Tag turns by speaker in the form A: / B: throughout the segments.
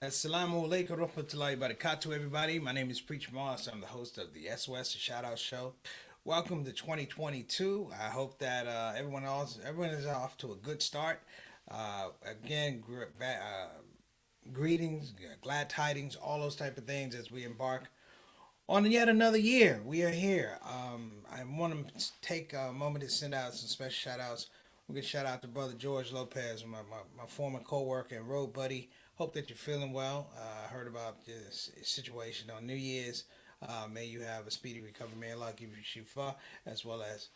A: Assalamu alaikum warahmatullahi wabarakatuh, everybody. My name is Preacher Moss. I'm the host of the SOS, the Shout Out Show. Welcome to 2022. I hope that everyone is off to a good start. Again, greetings, glad tidings, all those type of things as we embark on yet another year. We are here. I want to take a moment to send out some special shout outs. We can shout out to Brother George Lopez, my former co worker and road buddy. Hope that you're feeling well. I heard about this situation on New Year's. May you have a speedy recovery. May Allah give you shifa, as well as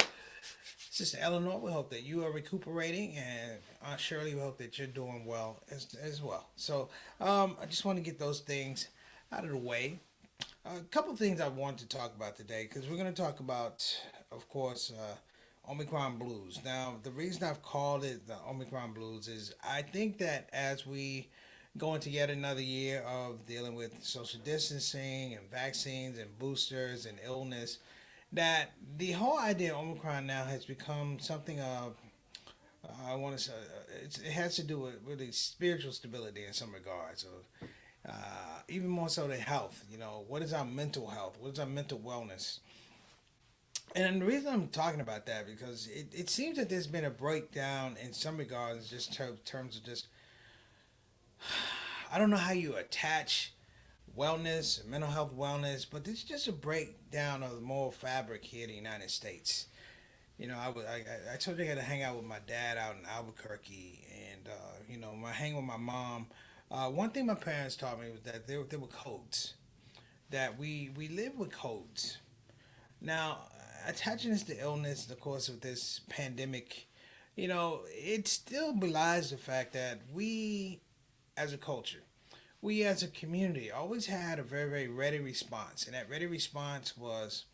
A: Sister Eleanor. We hope that you are recuperating, and Aunt Shirley, we hope that you're doing well as well. So I just want to get those things out of the way. A couple things I want to talk about today because we're going to talk about, of course, Omicron blues. Now, the reason I've called it the Omicron blues is I think that as we go into yet another year of dealing with social distancing and vaccines and boosters and illness, that the whole idea of Omicron now has become something of I want to say it has to do with really spiritual stability in some regards, or even more so than health. You know, what is our mental health? What is our mental wellness? And the reason I'm talking about that because it seems that there's been a breakdown in some regards, just terms of just I don't know how you attach wellness, mental health wellness, but it's just a breakdown of the moral fabric here in the United States. You know, I told you I got to hang out with my dad out in Albuquerque, and I hang with my mom. One thing my parents taught me was that there were codes. That we live with codes. Now, attaching this to illness, of course, with this pandemic, it still belies the fact that we, as a culture, we as a community, always had a very very ready response, and that ready response was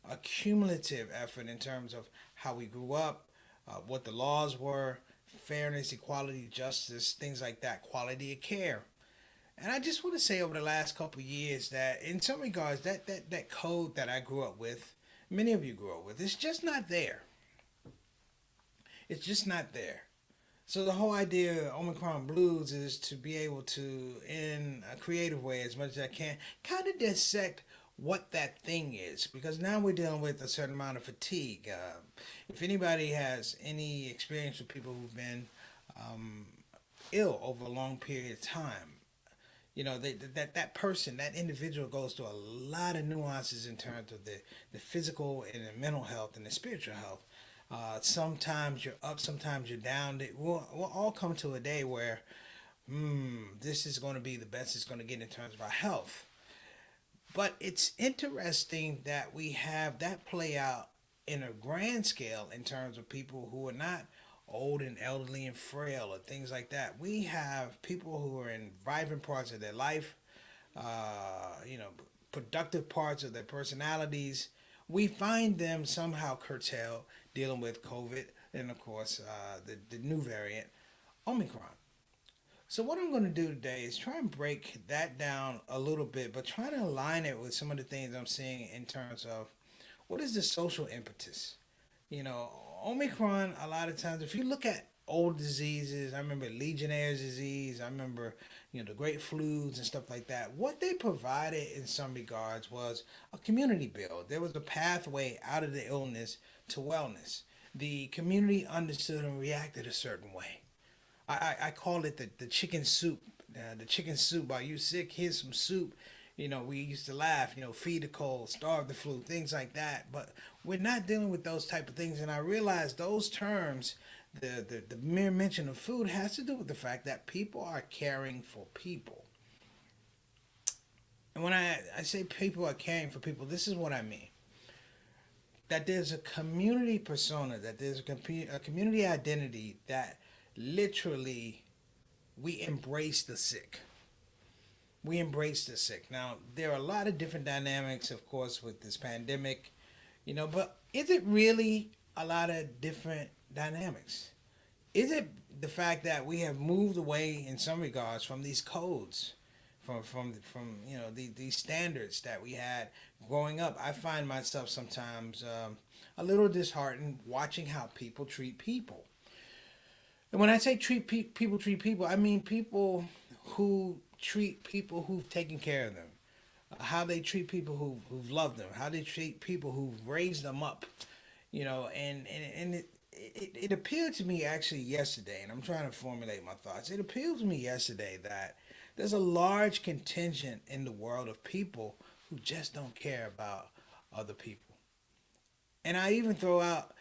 A: a cumulative effort in terms of how we grew up, what the laws were, fairness, equality, justice, things like that, quality of care. And I just want to say over the last couple of years that in some regards that code that I grew up with, many of you grew up with, it's just not there. It's just not there. So the whole idea of Omicron Blues is to be able to, in a creative way, as much as I can, kind of dissect what that thing is, because now we're dealing with a certain amount of fatigue. If anybody has any experience with people who've been um, ill over a long period of time, that person, that individual goes through a lot of nuances in terms of the physical and the mental health and the spiritual health. Sometimes you're up, sometimes you're down. We'll all come to a day where this is going to be the best it's going to get in terms of our health. But it's interesting that we have that play out in a grand scale in terms of people who are not old and elderly and frail or things like that. We have people who are in vibrant parts of their life, you know, productive parts of their personalities. We find them somehow curtailed dealing with COVID and, of course, the new variant, Omicron. So what I'm going to do today is try and break that down a little bit, but try to align it with some of the things I'm seeing in terms of what is the social impetus. You know, Omicron. A lot of times, if you look at old diseases, I remember Legionnaire's disease. I remember the Great Flus and stuff like that. What they provided in some regards was a community build. There was a pathway out of the illness to wellness. The community understood and reacted a certain way. I call it the chicken soup. The chicken soup. Are you sick? Here's some soup. We used to laugh. Feed the cold, starve the flu, things like that. But we're not dealing with those type of things. And I realize those terms, the mere mention of food, has to do with the fact that people are caring for people. And when I say people are caring for people, this is what I mean. That there's a community persona, that there's a community identity that literally we embrace the sick. We embrace the sick. Now, there are a lot of different dynamics, of course, with this pandemic, but is it really a lot of different dynamics? Is it the fact that we have moved away in some regards from these codes, from these standards that we had growing up? I find myself sometimes a little disheartened watching how people treat people. And when I say people treat people, I mean people who treat people who've taken care of them, how they treat people who've loved them, how they treat people who've raised them up, and it appeared to me actually yesterday, and I'm trying to formulate my thoughts. It appealed to me yesterday that there's a large contingent in the world of people who just don't care about other people. And I even throw out,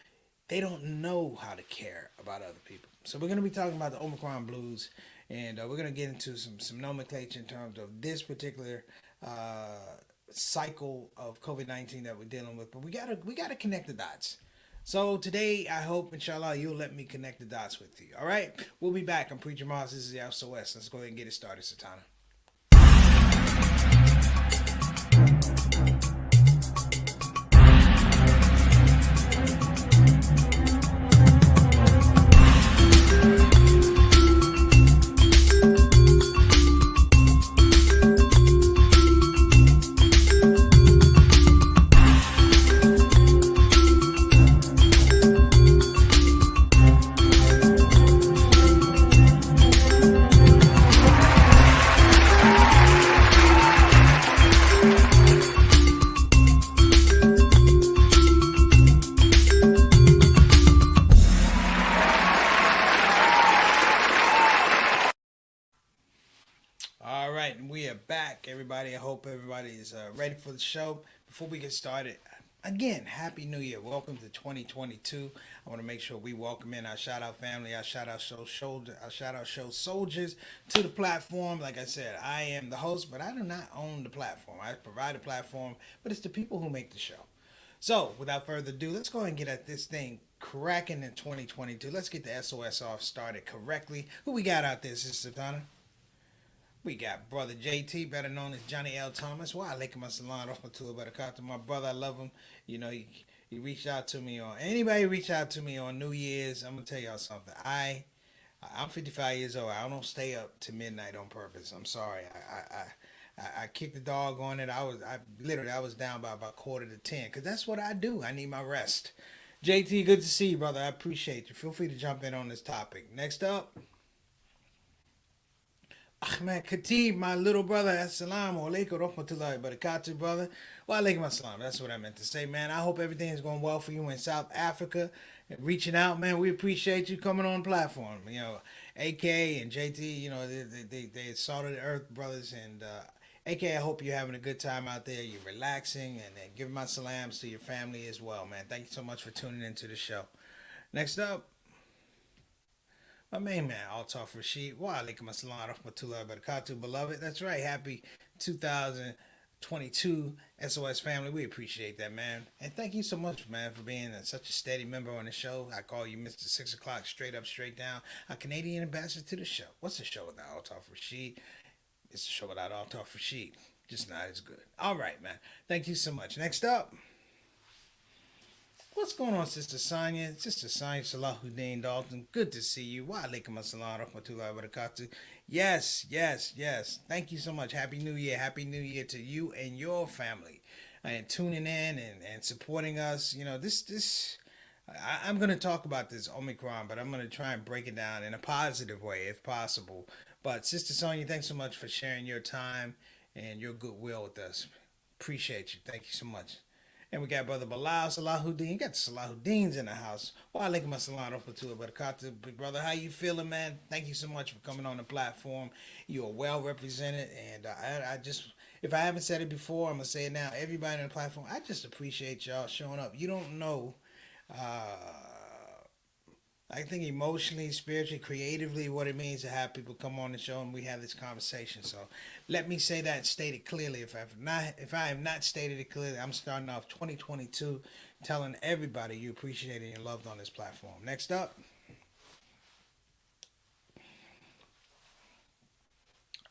A: they don't know how to care about other people. So we're going to be talking about the Omicron blues, and we're going to get into some nomenclature in terms of this particular uh, cycle of COVID-19 that we're dealing with. But we gotta connect the dots. So today, I hope, inshallah, you'll let me connect the dots with you. All right, we'll be back. I'm Preacher Mars. This is the SOS. Let's go ahead and get it started, Satana. All right, and we are back, everybody. I hope everybody is ready for the show. Before we get started, again, Happy New Year. Welcome to 2022. I want to make sure we welcome in our shout out family, our shout out show soldiers, our shout out show soldiers to the platform. Like I said, I am the host, but I do not own the platform. I provide a platform, but it's the people who make the show. So, without further ado, let's go ahead and get at this thing cracking in 2022. Let's get the SOS off started correctly. Who we got out there, Sister Donna? We got brother JT, better known as Johnny L. Thomas. Why alaikum assalam rahmatullah barakatuh. My brother, I love him. He reached out to me on anybody reach out to me on New Year's. I'm gonna tell y'all something. I'm 55 years old. I don't stay up to midnight on purpose. I'm sorry. I kicked the dog on it. I was down by about quarter to 10 because that's what I do. I need my rest. JT, good to see you, brother. I appreciate you. Feel free to jump in on this topic. Next up, Ahmed Khatib, my little brother. Assalamu alaikum rahmatullahi barakatuh, brother. Wa alaikum assalam. That's what I meant to say, man. I hope everything is going well for you in South Africa. Reaching out, man. We appreciate you coming on the platform. AK and JT, they salted the earth brothers. And AK, I hope you're having a good time out there. You're relaxing, and give my salams to your family as well, man. Thank you so much for tuning into the show. Next up, my main man, Altaf Rashid. Wa alaikum assalam rahmatullahi barakatuh, beloved. That's right. Happy 2022 SOS family. We appreciate that, man. And thank you so much, man, for being such a steady member on the show. I call you Mr. 6 o'clock, straight up, straight down. A Canadian ambassador to the show. What's the show without Altaf Rashid? It's a show without Altaf Rashid. Just not as good. All right, man. Thank you so much. Next up, what's going on, Sister Sonia? Sister Sonia Salahuddin Dalton. Good to see you. Wa alaikum assalam rahmatullahi wa barakatuh. Yes, yes, yes. Thank you so much. Happy New Year. Happy New Year to you and your family. And tuning in and supporting us. I'm going to talk about this Omicron, but I'm going to try and break it down in a positive way if possible. But Sister Sonia, thanks so much for sharing your time and your goodwill with us. Appreciate you. Thank you so much. And we got Brother Bilal Salahuddin. You got the Salahuddins in the house. Wa alaikum assalam rahmatullahi wa barakatuh. Big brother, how you feeling, man? Thank you so much for coming on the platform. You are well represented. And I just, if I haven't said it before, I'm going to say it now. Everybody on the platform, I just appreciate y'all showing up. You don't know, I think emotionally, spiritually, creatively, what it means to have people come on the show and we have this conversation. So let me say that and state it clearly. If I have not stated it clearly, I'm starting off 2022 telling everybody you appreciate it and loved on this platform. Next up,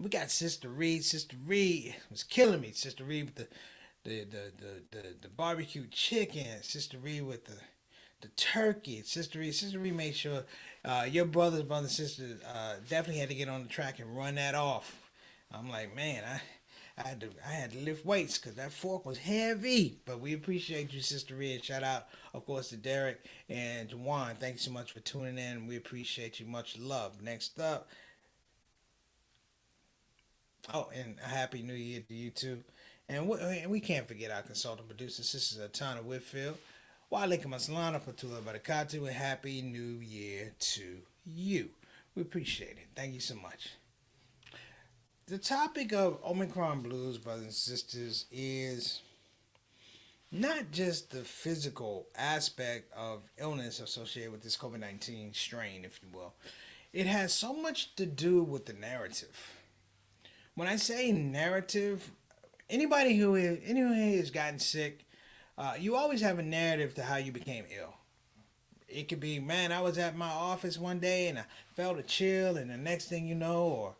A: we got Sister Reed. Sister Reed was killing me. Sister Reed with the barbecue chicken. Sister Reed with the turkey. Sister Reed made sure your brother, sisters definitely had to get on the track and run that off. I'm like, man, I had to lift weights because that fork was heavy. But we appreciate you, Sister Reed. Shout out, of course, to Derek and Juwan. Thank you so much for tuning in. We appreciate you. Much love. Next up, Oh, and a happy new year to you too. And we can't forget our consultant producer, Sister Atana Whitfield. Wa alaikum assalam wa barakatuh, and happy new year to you. We appreciate it. Thank you so much. The topic of Omicron blues, brothers and sisters, is not just the physical aspect of illness associated with this COVID 19 strain, if you will. It has so much to do with the narrative. When I say narrative, anyone who has gotten sick, you always have a narrative to how you became ill. It could be, man, I was at my office one day and I felt a chill, and the next thing you know, or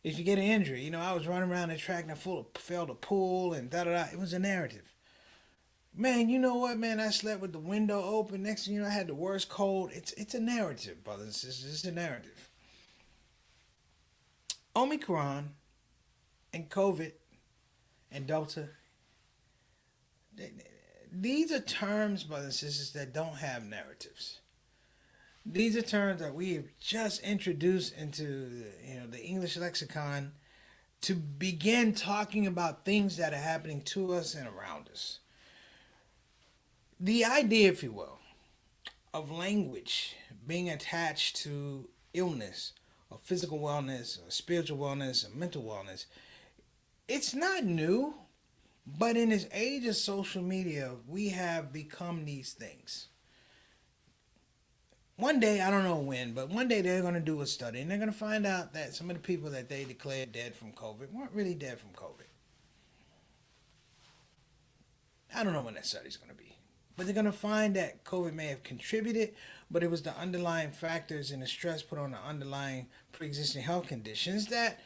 A: if you get an injury, I was running around the track and felt a pool and da da da. It was a narrative. Man, you know what, man? I slept with the window open. Next thing you know, I had the worst cold. It's a narrative, brothers and sisters. It's a narrative. Omicron and COVID and Delta, these are terms, brothers and sisters, that don't have narratives. These are terms that we have just introduced into the English lexicon to begin talking about things that are happening to us and around us. The idea, if you will, of language being attached to illness or physical wellness or spiritual wellness or mental wellness, it's not new, but in this age of social media, we have become these things. One day, I don't know when, but one day they're going to do a study and they're going to find out that some of the people that they declared dead from COVID weren't really dead from COVID. I don't know when that study's going to be. But they're going to find that COVID may have contributed, but it was the underlying factors and the stress put on the underlying pre-existing health conditions that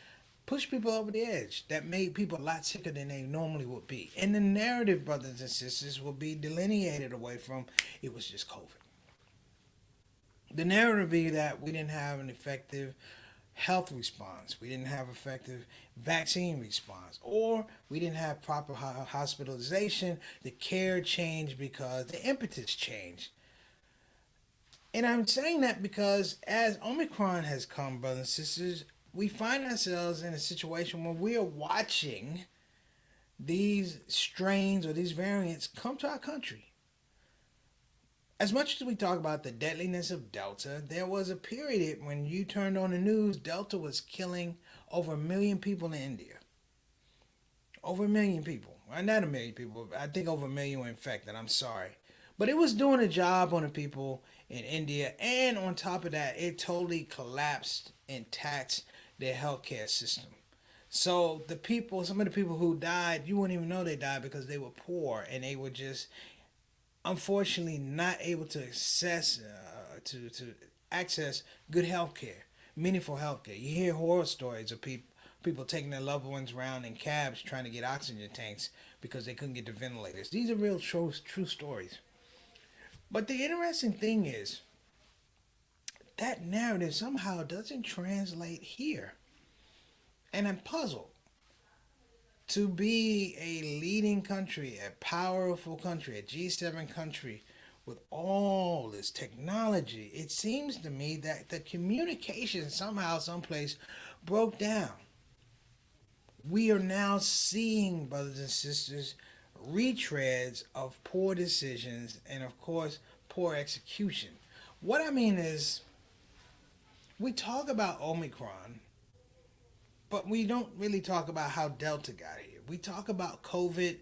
A: pushed people over the edge, that made people a lot sicker than they normally would be. And the narrative, brothers and sisters, will be delineated away from it was just COVID. The narrative be that we didn't have an effective health response, we didn't have effective vaccine response, or we didn't have proper hospitalization. The care changed because the impetus changed. And I'm saying that because as Omicron has come, brothers and sisters, we find ourselves in a situation where we are watching these strains or these variants come to our country. As much as we talk about the deadliness of Delta, there was a period when you turned on the news, Delta was killing over 1 million people in India. Over 1 million people. Well, not 1 million people. I think over 1 million were infected. I'm sorry. But it was doing a job on the people in India. And on top of that, it totally collapsed and taxed their healthcare system. So some of the people who died, you wouldn't even know they died because they were poor and they were just unfortunately not able to access good health care, meaningful health care. You hear horror stories of people taking their loved ones around in cabs trying to get oxygen tanks because they couldn't get the ventilators. These are real true stories. But the interesting thing is that narrative somehow doesn't translate here. And I'm puzzled. To be a leading country, a powerful country, a G7 country with all this technology, it seems to me that the communication somehow, someplace broke down. We are now seeing, brothers and sisters, retreads of poor decisions and, of course, poor execution. What I mean is, we talk about Omicron, but we don't really talk about how Delta got here. We talk about COVID,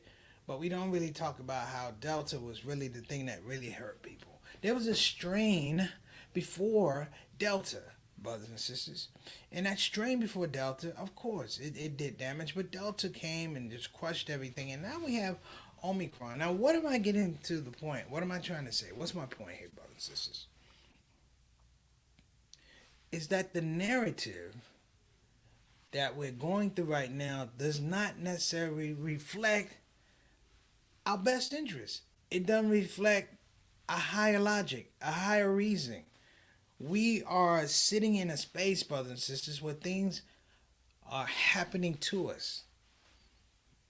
A: but we don't really talk about how Delta was really the thing that really hurt people. There was a strain before Delta, brothers and sisters. And that strain before Delta, of course, it did damage, but Delta came and just crushed everything. And now we have Omicron. Now, what am I getting to the point? What am I trying to say? What's my point here, brothers and sisters? Is that the narrative that we're going through right now does not necessarily reflect our best interest. It doesn't reflect a higher logic, a higher reasoning. We are sitting in a space, brothers and sisters, where things are happening to us.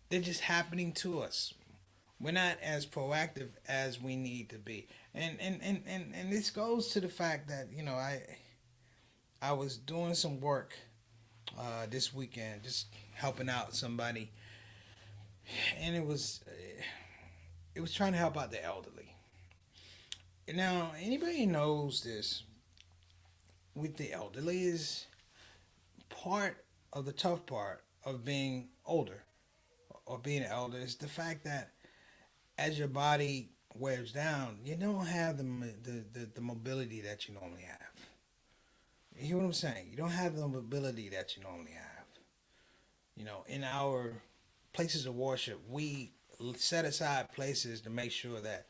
A: They're just happening to us. We're not as proactive as we need to be. And this goes to the fact that, I was doing some work this weekend, just helping out somebody, and it was trying to help out the elderly. Now, anybody knows this with the elderly is part of the tough part of being older or being elder is the fact that as your body wears down, you don't have the mobility that you normally have. You hear what I'm saying? You don't have the mobility that you normally have. You know, in our places of worship, we set aside places to make sure that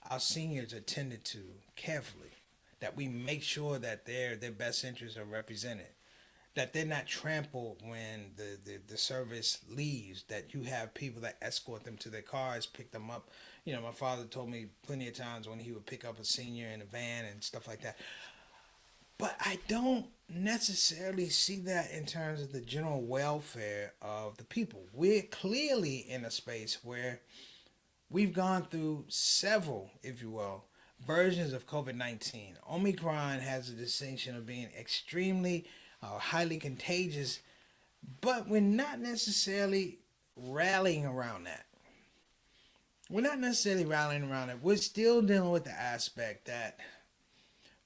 A: our seniors are tended to carefully, that we make sure that their best interests are represented, that they're not trampled when the service leaves, that you have people that escort them to their cars, pick them up. You know, my father told me plenty of times when he would pick up a senior in a van and stuff like that. But I don't necessarily see that in terms of the general welfare of the people. We're clearly in a space where we've gone through several, if you will, versions of COVID 19. Omicron has a distinction of being extremely highly contagious, but we're not necessarily rallying around that. We're not necessarily rallying around it. We're still dealing with the aspect that,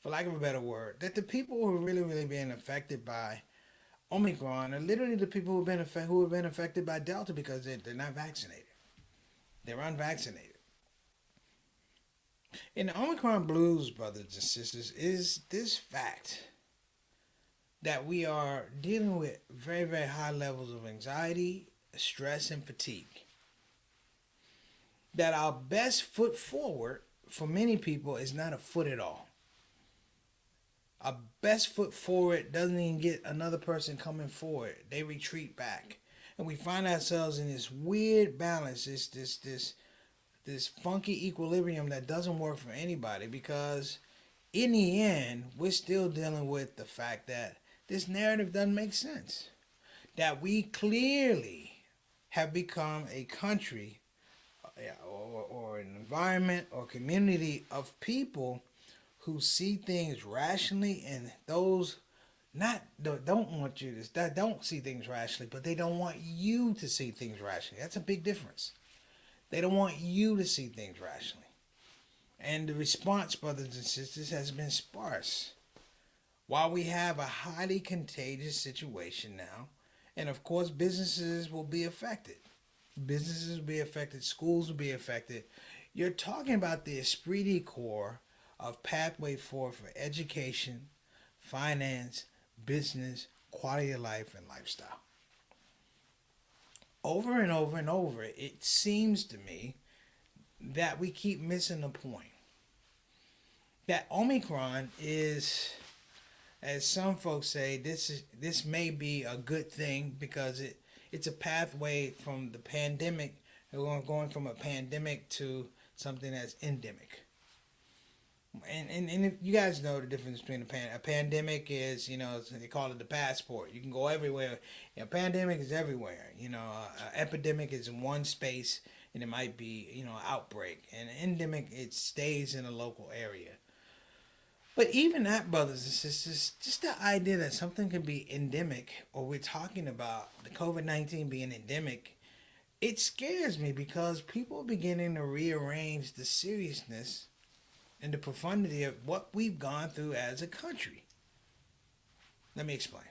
A: for lack of a better word, that the people who are really being affected by Omicron are literally the people who have been affected by Delta because they're not vaccinated. They're unvaccinated. In the Omicron blues, brothers and sisters, is this fact that we are dealing with very high levels of anxiety, stress, and fatigue. That our best foot forward for many people is not a foot at all. Our best foot forward doesn't even get another person coming forward. They retreat back. And we find ourselves in this weird balance, this funky equilibrium that doesn't work for anybody because in the end, we're still dealing with the fact that this narrative doesn't make sense. That we clearly have become a country or an environment or community of people who see things rationally, and those don't want you to that don't see things rationally, but they don't want you to see things rationally. That's a big difference. They don't want you to see things rationally. And the response, brothers and sisters, has been sparse. While we have a highly contagious situation now, and of course businesses will be affected. Businesses will be affected, schools will be affected. You're talking about the esprit de corps of pathway forward for education, finance, business, quality of life, and lifestyle. Over and over and over, it seems to me that we keep missing the point. That Omicron is, as some folks say, this may be a good thing because it's a pathway from the pandemic. We're going from a pandemic to something that's endemic. And if you guys know the difference between a pandemic is, you know, they call it the passport. You can go everywhere. A pandemic is everywhere. You know, an epidemic is in one space, and it might be, you know, an outbreak. And an endemic, it stays in a local area. But even that, brothers and sisters, just the idea that something could be endemic, or we're talking about the COVID-19 being endemic, it scares me because people are beginning to rearrange the seriousness and the profundity of what we've gone through as a country. Let me explain.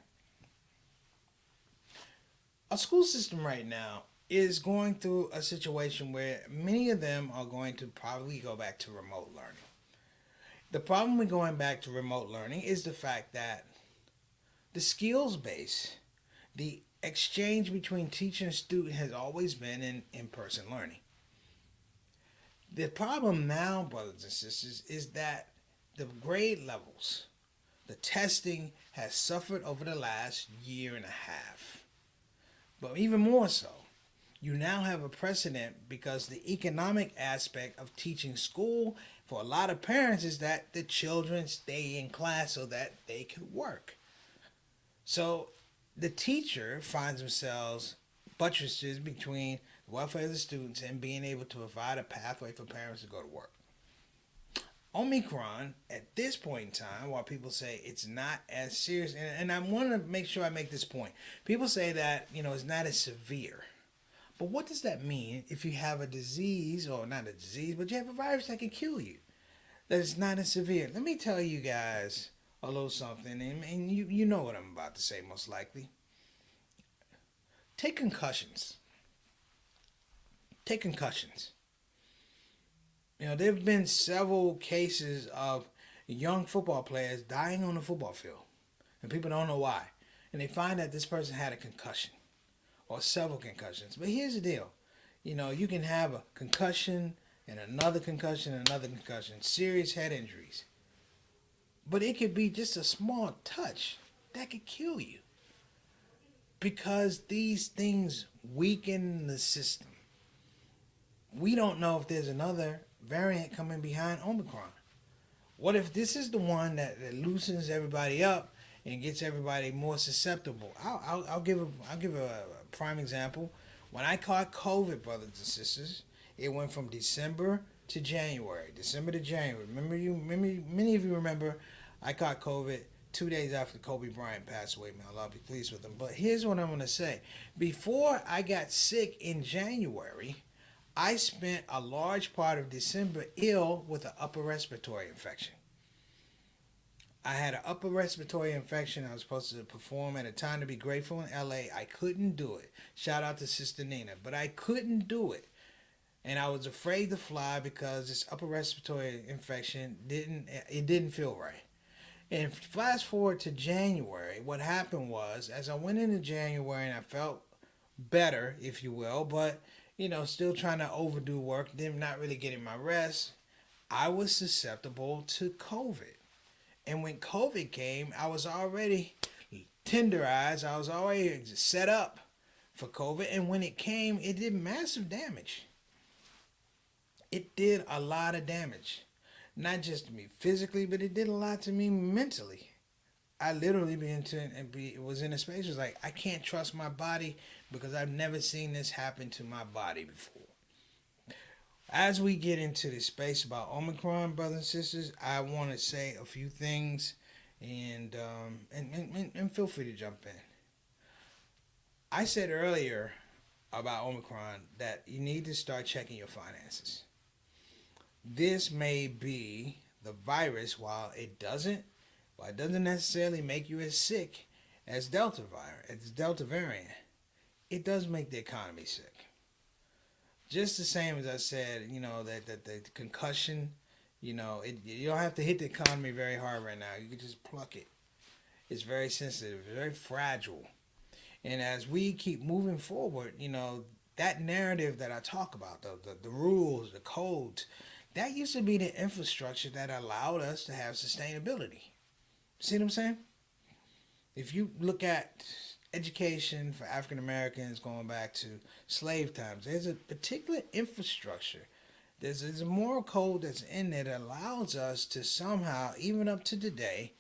A: Our school system right now is going through a situation where many of them are going to probably go back to remote learning. The problem with going back to remote learning is the fact that the skills base, the exchange between teacher and student has always been in in-person learning. The problem now, brothers and sisters, is that the grade levels, the testing has suffered over the last year and a half. But even more so, you now have a precedent because the economic aspect of teaching school for a lot of parents is that the children stay in class so that they can work. So the teacher finds themselves buttresses between the welfare of the students and being able to provide a pathway for parents to go to work. Omicron, at this point in time, while people say it's not as serious, and I want to make sure I make this point. People say that, it's not as severe. But what does that mean if you have a disease, or not a disease, but you have a virus that can kill you? That it's not as severe. Let me tell you guys a little something, and you know what I'm about to say most likely. Take concussions. Take concussions. There have been several cases of young football players dying on the football field, and people don't know why. And they find that this person had a concussion or several concussions. But here's the deal. You can have a concussion and another concussion and another concussion, serious head injuries. But it could be just a small touch that could kill you because these things weaken the system. We don't know if there's another variant coming behind Omicron. What if this is the one that loosens everybody up and gets everybody more susceptible? I'll give a prime example. When I caught COVID, brothers and sisters, it went from December to January. Many of you remember I caught COVID 2 days after Kobe Bryant passed away. May Allah be pleased with him. But here's what I'm going to say. Before I got sick in January, I spent a large part of December ill with an upper respiratory infection. I had an upper respiratory infection. I was supposed to perform at a time to be grateful in LA. I couldn't do it. Shout out to Sister Nina. But I couldn't do it. And I was afraid to fly because this upper respiratory infection didn't feel right. And fast forward to January, what happened was, as I went into January and I felt better, if you will, but still trying to overdo work, then not really getting my rest, I was susceptible to COVID. And when COVID came, I was already tenderized. I was already set up for COVID. And when it came, it did massive damage. It did a lot of damage. Not just to me physically, but it did a lot to me mentally. I literally was in a space was like, I can't trust my body because I've never seen this happen to my body before. As we get into this space about Omicron, brothers and sisters, I want to say a few things, and feel free to jump in. I said earlier about Omicron that you need to start checking your finances. This may be the virus, while it doesn't necessarily make you as sick as Delta variant. It does make the economy sick. Just the same as I said, that the concussion, you don't have to hit the economy very hard right now. You can just pluck it. It's very sensitive, very fragile. And as we keep moving forward, that narrative that I talk about, the rules, the codes, that used to be the infrastructure that allowed us to have sustainability. See what I'm saying? If you look at education for African Americans going back to slave times, there's a particular infrastructure. There's a moral code that's in there that allows us to somehow, even up to today,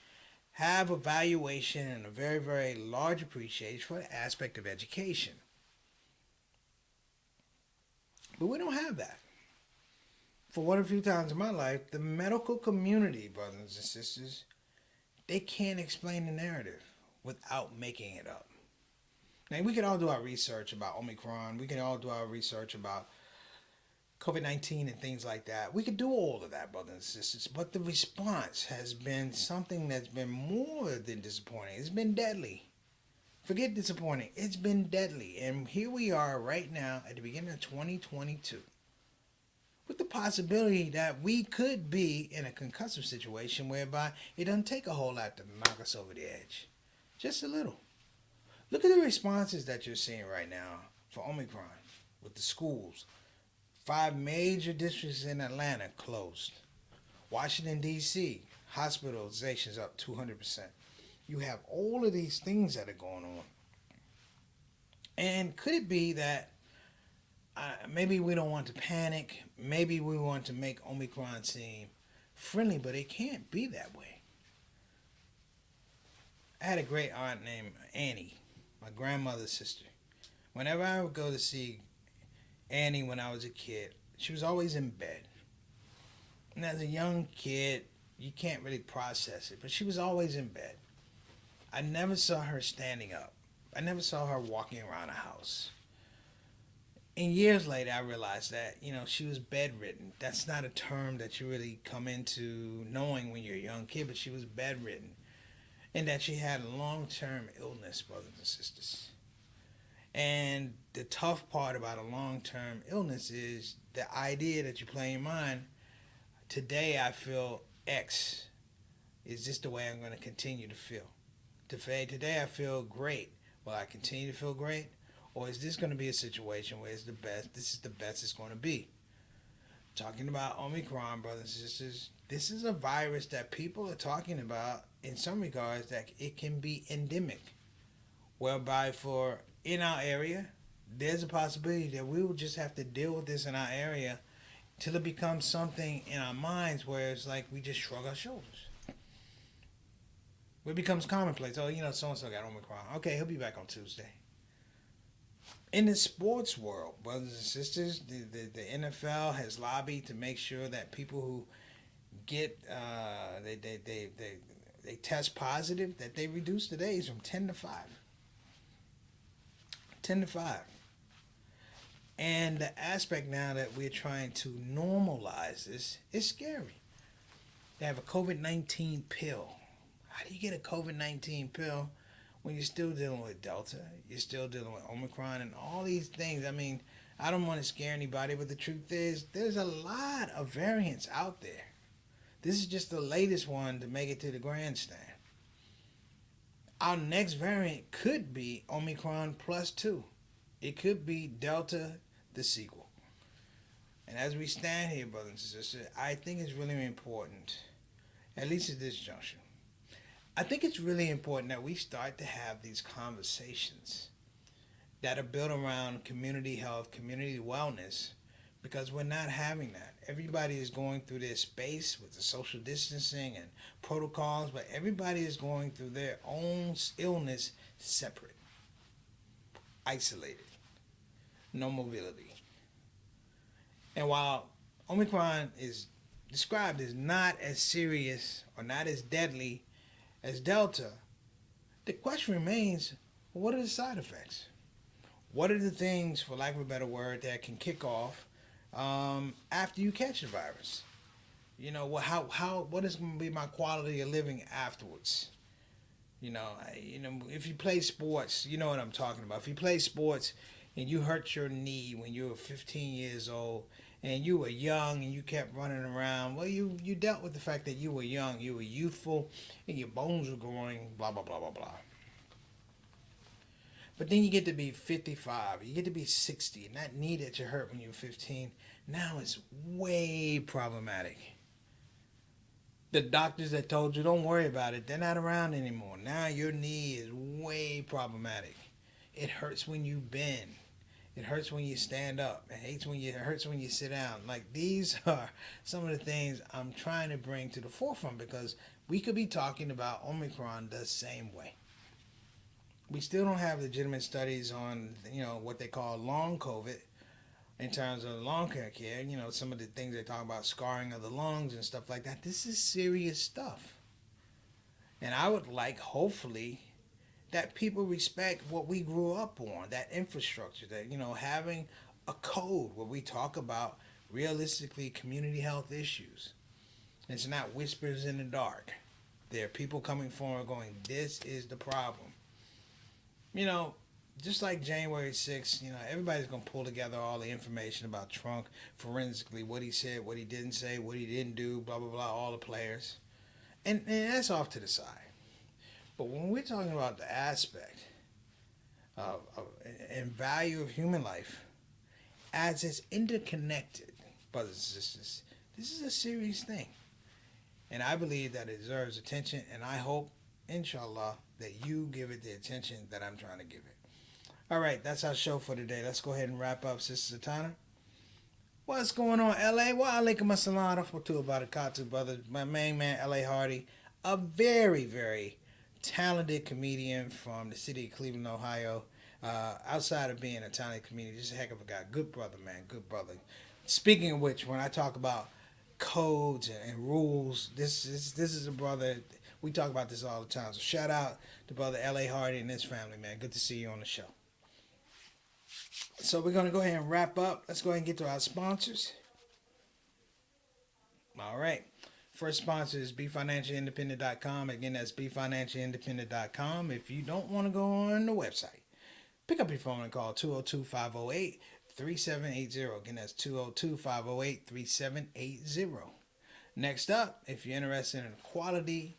A: have a valuation and a very, very large appreciation for the aspect of education. But we don't have that. For one of a few times in my life, the medical community, brothers and sisters, they can't explain the narrative without making it up. Now, we can all do our research about Omicron. We can all do our research about COVID-19 and things like that. We could do all of that, brothers and sisters. But the response has been something that's been more than disappointing. It's been deadly. Forget disappointing. It's been deadly. And here we are right now at the beginning of 2022. With the possibility that we could be in a concussive situation whereby it doesn't take a whole lot to knock us over the edge. Just a little. Look at the responses that you're seeing right now for Omicron with the schools. 5 major districts in Atlanta closed. Washington, D.C., hospitalizations up 200%. You have all of these things that are going on. And could it be that maybe we don't want to panic. Maybe we want to make Omicron seem friendly, but it can't be that way. I had a great aunt named Annie, my grandmother's sister. Whenever I would go to see Annie when I was a kid, she was always in bed. And as a young kid, you can't really process it. But she was always in bed. I never saw her standing up. I never saw her walking around the house. And years later, I realized that, she was bedridden. That's not a term that you really come into knowing when you're a young kid, but she was bedridden. And that she had long term illness, brothers and sisters. And the tough part about a long term illness is the idea that you play in your mind, today I feel X. Is this the way I'm going to continue to feel? Today I feel great. Will I continue to feel great? Or is this going to be a situation where it's the best? This is the best it's going to be. Talking about Omicron, brothers and sisters, this is a virus that people are talking about in some regards that it can be endemic, whereby for in our area, there's a possibility that we will just have to deal with this in our area till it becomes something in our minds where it's like we just shrug our shoulders. It becomes commonplace. Oh, so and so got Omicron. Okay, he'll be back on Tuesday. In the sports world, brothers and sisters, the NFL has lobbied to make sure that people who get they test positive, that they reduce the days from 10 to 5. 10 to 5. And the aspect now that we're trying to normalize this is scary. They have a COVID-19 pill. How do you get a COVID-19 pill when you're still dealing with Delta, you're still dealing with Omicron and all these things? I mean, I don't want to scare anybody, but the truth is there's a lot of variants out there. This is just the latest one to make it to the grandstand. Our next variant could be Omicron plus 2. It could be Delta, the sequel. And as we stand here, brothers and sisters, I think it's really important, at least at this juncture, I think it's really important that we start to have these conversations that are built around community health, community wellness, because we're not having that. Everybody is going through their space with the social distancing and protocols, but everybody is going through their own illness separate, isolated, no mobility. And while Omicron is described as not as serious or not as deadly as Delta, the question remains, what are the side effects? What are the things, for lack of a better word, that can kick off after you catch the virus? What is going to be my quality of living afterwards? If you play sports, you know what I'm talking about. If you play sports and you hurt your knee when you were 15 years old and you were young and you kept running around, well, you dealt with the fact that you were young, you were youthful, and your bones were growing, blah, blah, blah, blah, blah. But then you get to be 55, you get to be 60, and that knee that you hurt when you were 15, now it's way problematic. The doctors that told you don't worry about it, they're not around anymore. Now your knee is way problematic. It hurts when you bend. It hurts when you stand up. It hurts when you sit down. Like, these are some of the things I'm trying to bring to the forefront, because we could be talking about Omicron the same way. We still don't have legitimate studies on, what they call long COVID in terms of long-term care. Some of the things they talk about, scarring of the lungs and stuff like that. This is serious stuff. And I would like, hopefully, that people respect what we grew up on, that infrastructure, that, having a code where we talk about realistically community health issues. It's not whispers in the dark. There are people coming forward going, this is the problem. Just like January 6th, everybody's going to pull together all the information about Trump forensically, what he said, what he didn't say, what he didn't do, blah, blah, blah, all the players. And that's off to the side. But when we're talking about the aspect and value of human life as it's interconnected, brothers and sisters, this is a serious thing. And I believe that it deserves attention, and I hope, inshallah, that you give it the attention that I'm trying to give it. All right, that's our show for today. Let's go ahead and wrap up, Sister Satana. What's going on, LA? Wa alaikum assalam wa rahmatullahi wa barakatuh, brother. My main man, LA Hardy, a very, very talented comedian from the city of Cleveland, Ohio. Outside of being a talented comedian, just a heck of a guy. Good brother, man. Good brother. Speaking of which, when I talk about codes and rules. This is a brother. We talk about this all the time. So shout out to brother L.A. Hardy and his family, man. Good to see you on the show. So we're gonna go ahead and wrap up. Let's go ahead and get to our sponsors. All right. First sponsor is BeFinancialIndependent.com. Again, that's BeFinancialIndependent.com. If you don't want to go on the website, pick up your phone and call 202-508-3780. Again, that's 202-508-3780. Next up, if you're interested in quality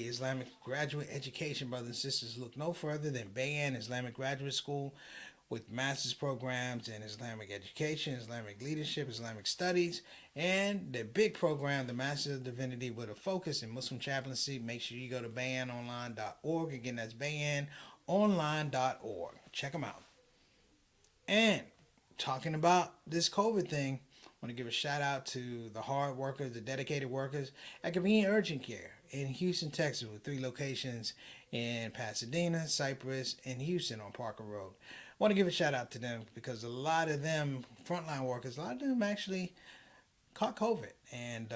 A: Islamic graduate education, brothers and sisters, look no further than Bayan Islamic Graduate School with master's programs in Islamic education, Islamic leadership, Islamic studies, and the big program, the Master of Divinity, with a focus in Muslim chaplaincy. Make sure you go to bayanonline.org. Again, that's bayanonline.org. Check them out. And talking about this COVID thing, I want to give a shout out to the hard workers, the dedicated workers at Convenient Urgent Care in Houston, Texas, with 3 locations in Pasadena, Cypress, and Houston on Parker Road. I want to give a shout out to them because a lot of them, frontline workers, a lot of them actually caught COVID and,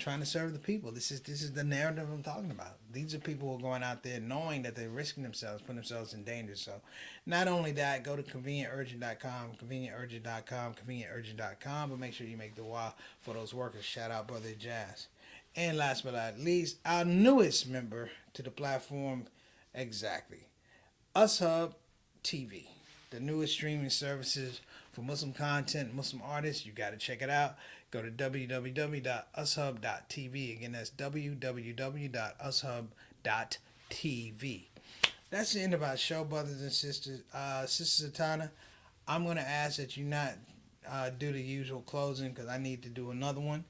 A: trying to serve the people. This is the narrative I'm talking about. These are people who are going out there knowing that they're risking themselves, putting themselves in danger. So not only that, go to convenienturgent.com, convenienturgent.com, but make sure you make the dua for those workers. Shout out Brother Jazz. And last but not least, our newest member to the platform, exactly, ShOUT TV, the newest streaming services for Muslim content, Muslim artists. You got to check it out. Go to www.ushub.tv. Again, that's www.ushub.tv. That's the end of our show, brothers and sisters. Sister Satana, I'm going to ask that you not do the usual closing because I need to do another one.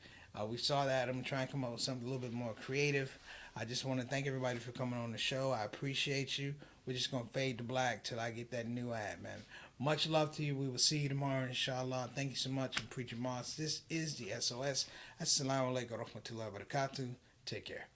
A: We saw that. I'm trying to come up with something a little bit more creative. I just want to thank everybody for coming on the show. I appreciate you. We're just going to fade to black till I get that new ad, man. Much love to you. We will see you tomorrow, inshallah. Thank you so much. I'm Preacher Moss. This is the SOS. Assalamu alaikum wa rahmatullahi wa barakatuh. Take care.